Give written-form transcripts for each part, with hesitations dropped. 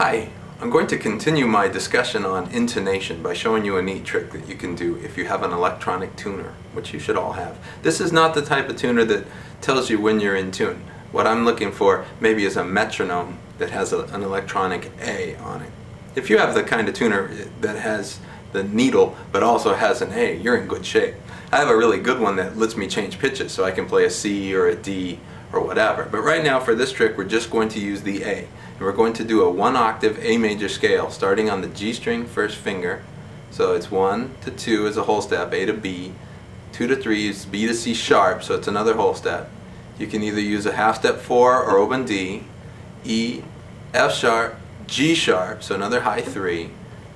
Hi, I'm going to continue my discussion on intonation by showing you a neat trick that you can do if you have an electronic tuner, which you should all have. This is not the type of tuner that tells you when you're in tune. What I'm looking for maybe is a metronome that has an electronic A on it. If you have the kind of tuner that has the needle but also has an A, you're in good shape. I have a really good one that lets me change pitches so I can play a C or a D or whatever. But right now for this trick we're just going to use the A. And we're going to do a 1-octave A major scale starting on the G string first finger. So it's 1 to 2 is a whole step, A to B, 2 to 3 is B to C sharp, so it's another whole step. You can either use a half step 4 or open D, E, F sharp, G sharp, so another high 3.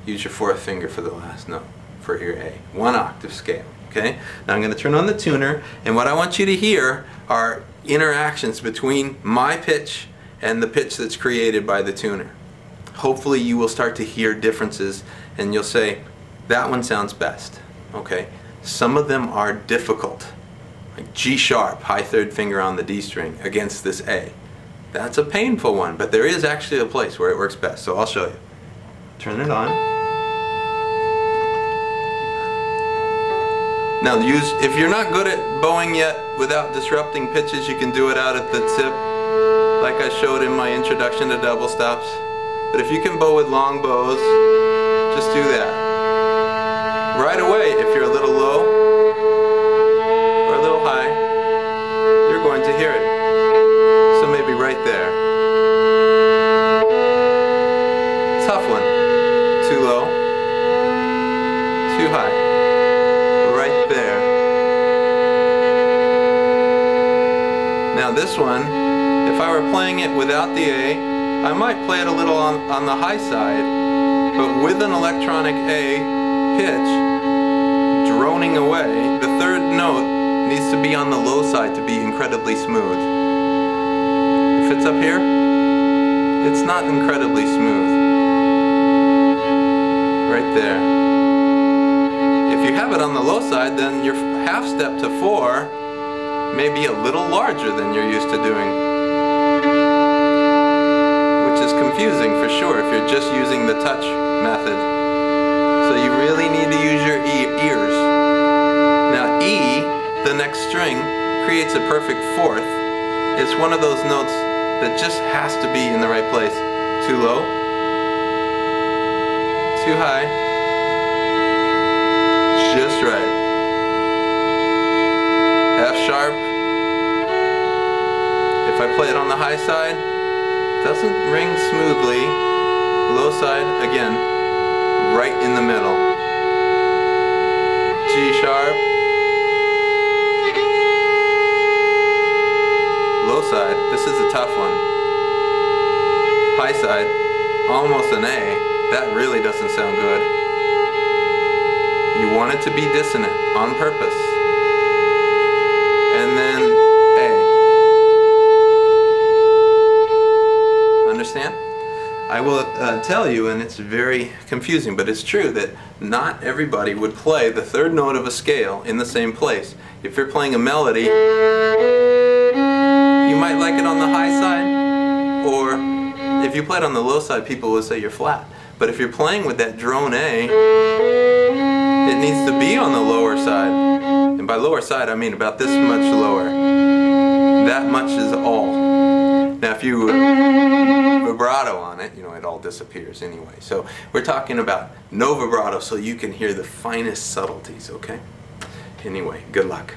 Use your 4th finger for the last note for your A. 1-octave scale. Okay? Now I'm going to turn on the tuner, and what I want you to hear are interactions between my pitch and the pitch that's created by the tuner. Hopefully you will start to hear differences and you'll say, that one sounds best. Okay? Some of them are difficult. Like G sharp, high 3rd finger on the D string against this A. That's a painful one, but there is actually a place where it works best, so I'll show you. Turn it on. Now if you're not good at bowing yet without disrupting pitches, you can do it out at the tip like I showed in my introduction to double stops. But if you can bow with long bows, just do that. Right away, if you're a little low or a little high, you're going to hear it. So maybe right there. Tough one. Too low, too high. Right there. Now this one, if I were playing it without the A, I might play it a little on the high side, but with an electronic A pitch droning away, the 3rd note needs to be on the low side to be incredibly smooth. If it's up here, it's not incredibly smooth. Right there. If you have it on the low side, then your half step to 4 may be a little larger than you're used to doing, which is confusing for sure if you're just using the touch method. So you really need to use your ears. Now E, the next string, creates a perfect 4th. It's one of those notes that just has to be in the right place. Too low, too high, just right. F sharp. If I play it on the high side, doesn't ring smoothly. Low side, again, right in the middle. G sharp. Low side, this is a tough one. High side, almost an A. That really doesn't sound good. You want it to be dissonant on purpose. And then A. Understand? I will tell you, and it's very confusing, but it's true that not everybody would play the 3rd note of a scale in the same place. If you're playing a melody, you might like it on the high side, or if you play it on the low side, people will say you're flat. But if you're playing with that drone A, it needs to be on the lower side. And by lower side, I mean about this much lower. That much is all. Now if you vibrato on it, you know, it all disappears anyway. So we're talking about no vibrato so you can hear the finest subtleties, okay? Anyway, good luck.